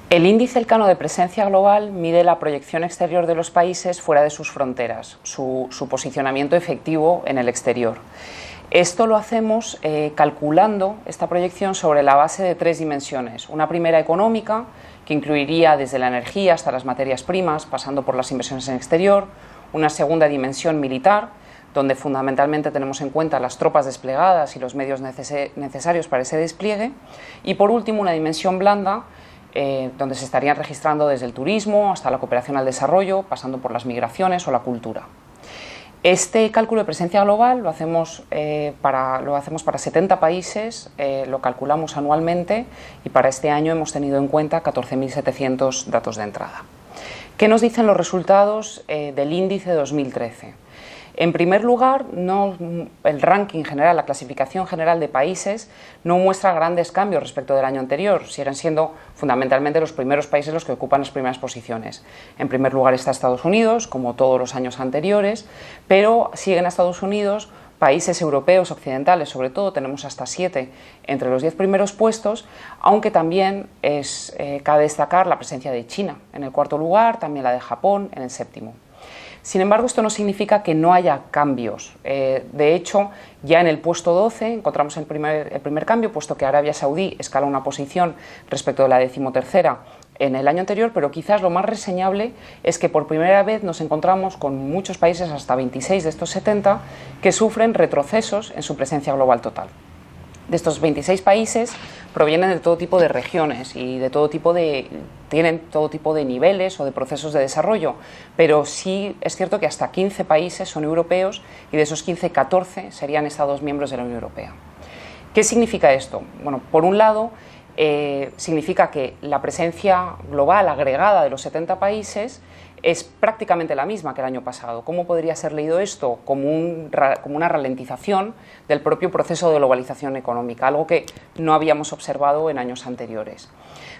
El índice Elcano de presencia global mide la proyección exterior de los países fuera de sus fronteras, su posicionamiento efectivo en el exterior. Esto lo hacemos calculando esta proyección sobre la base de tres dimensiones. Una primera económica, que incluiría desde la energía hasta las materias primas, pasando por las inversiones en exterior. Una segunda dimensión militar, donde fundamentalmente tenemos en cuenta las tropas desplegadas y los medios necesarios para ese despliegue. Y por último, una dimensión blanda, donde se estarían registrando desde el turismo hasta la cooperación al desarrollo, pasando por las migraciones o la cultura. Este cálculo de presencia global lo hacemos para 70 países, lo calculamos anualmente y para este año hemos tenido en cuenta 14.700 datos de entrada. ¿Qué nos dicen los resultados del índice de 2013? En primer lugar, el ranking general, la clasificación general de países no muestra grandes cambios respecto del año anterior, siguen siendo fundamentalmente los primeros países los que ocupan las primeras posiciones. En primer lugar está Estados Unidos, como todos los años anteriores, pero siguen a Estados Unidos países europeos, occidentales, sobre todo tenemos hasta 7 entre los 10 primeros puestos, aunque también cabe destacar la presencia de China en el cuarto lugar, también la de Japón en el séptimo. Sin embargo, esto no significa que no haya cambios. De hecho, ya en el puesto 12 encontramos el primer cambio, puesto que Arabia Saudí escala una posición respecto de la 13ª en el año anterior, pero quizás lo más reseñable es que por primera vez nos encontramos con muchos países, hasta 26 de estos 70, que sufren retrocesos en su presencia global total. De estos 26 países provienen de todo tipo de regiones y tienen todo tipo de niveles o de procesos de desarrollo, pero sí es cierto que hasta 15 países son europeos y de esos 15, 14 serían Estados miembros de la Unión Europea. ¿Qué significa esto? Bueno, por un lado, significa que la presencia global agregada de los 70 países es prácticamente la misma que el año pasado. ¿Cómo podría ser leído esto? Como una ralentización del propio proceso de globalización económica, algo que no habíamos observado en años anteriores.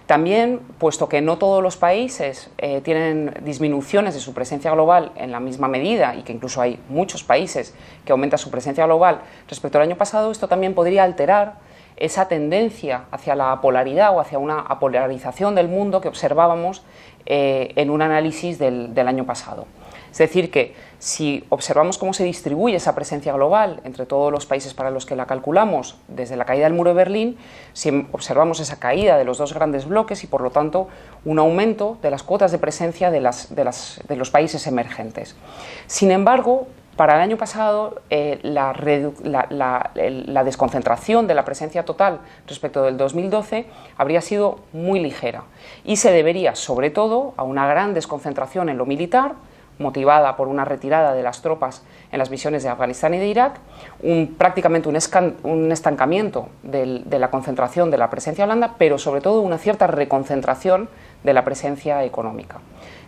También, puesto que no todos los países tienen disminuciones de su presencia global en la misma medida y que incluso hay muchos países que aumentan su presencia global respecto al año pasado, esto también podría alterar esa tendencia hacia la polaridad o hacia una apolarización del mundo que observábamos en un análisis del año pasado. Es decir, que si observamos cómo se distribuye esa presencia global entre todos los países para los que la calculamos desde la caída del muro de Berlín, si observamos esa caída de los dos grandes bloques y por lo tanto un aumento de las cuotas de presencia de los países emergentes. Sin embargo, para el año pasado, la desconcentración de la presencia total respecto del 2012 habría sido muy ligera y se debería, sobre todo, a una gran desconcentración en lo militar, motivada por una retirada de las tropas en las misiones de Afganistán y de Irak, prácticamente un estancamiento de la concentración de la presencia blanda, pero sobre todo una cierta reconcentración de la presencia económica.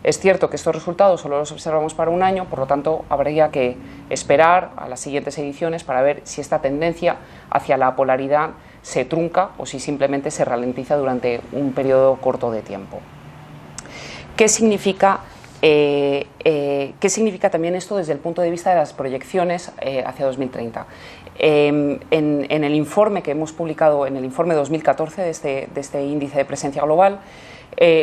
Es cierto que estos resultados solo los observamos para un año, por lo tanto habría que esperar a las siguientes ediciones para ver si esta tendencia hacia la polaridad se trunca o si simplemente se ralentiza durante un periodo corto de tiempo. ¿Qué significa también esto desde el punto de vista de las proyecciones hacia 2030? En el informe que hemos publicado, en el informe 2014 de este índice de presencia global,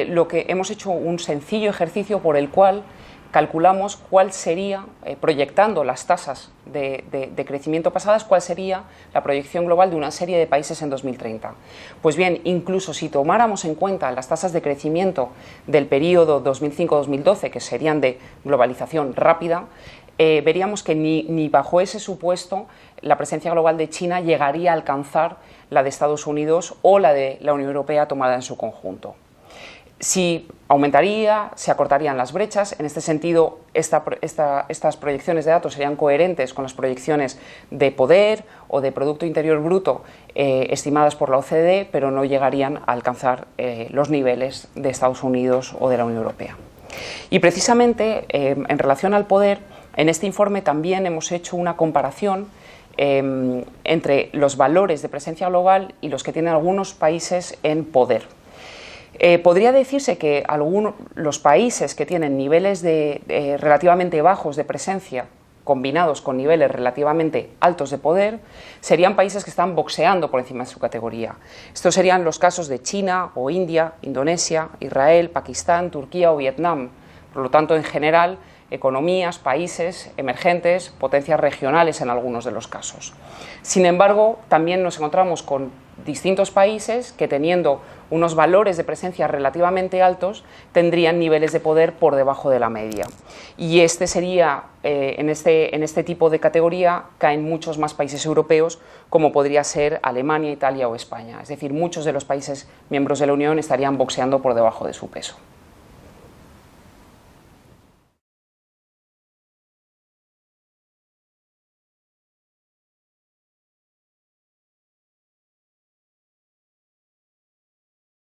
lo que hemos hecho un sencillo ejercicio por el cual calculamos cuál sería, proyectando las tasas de crecimiento pasadas, cuál sería la proyección global de una serie de países en 2030. Pues bien, incluso si tomáramos en cuenta las tasas de crecimiento del periodo 2005-2012, que serían de globalización rápida, veríamos que ni bajo ese supuesto la presencia global de China llegaría a alcanzar la de Estados Unidos o la de la Unión Europea tomada en su conjunto. Si aumentaría, se acortarían las brechas. En este sentido, estas proyecciones de datos serían coherentes con las proyecciones de poder o de Producto Interior Bruto estimadas por la OCDE, pero no llegarían a alcanzar los niveles de Estados Unidos o de la Unión Europea. Y precisamente, en relación al poder, en este informe también hemos hecho una comparación entre los valores de presencia global y los que tienen algunos países en poder. Podría decirse que los países que tienen niveles relativamente bajos de presencia combinados con niveles relativamente altos de poder, serían países que están boxeando por encima de su categoría. Estos serían los casos de China o India, Indonesia, Israel, Pakistán, Turquía o Vietnam. Por lo tanto, en general, economías, países emergentes, potencias regionales en algunos de los casos. Sin embargo, también nos encontramos con distintos países que, teniendo unos valores de presencia relativamente altos, tendrían niveles de poder por debajo de la media. Y este sería, en este tipo de categoría, caen muchos más países europeos, como podría ser Alemania, Italia o España. Es decir, muchos de los países miembros de la Unión estarían boxeando por debajo de su peso.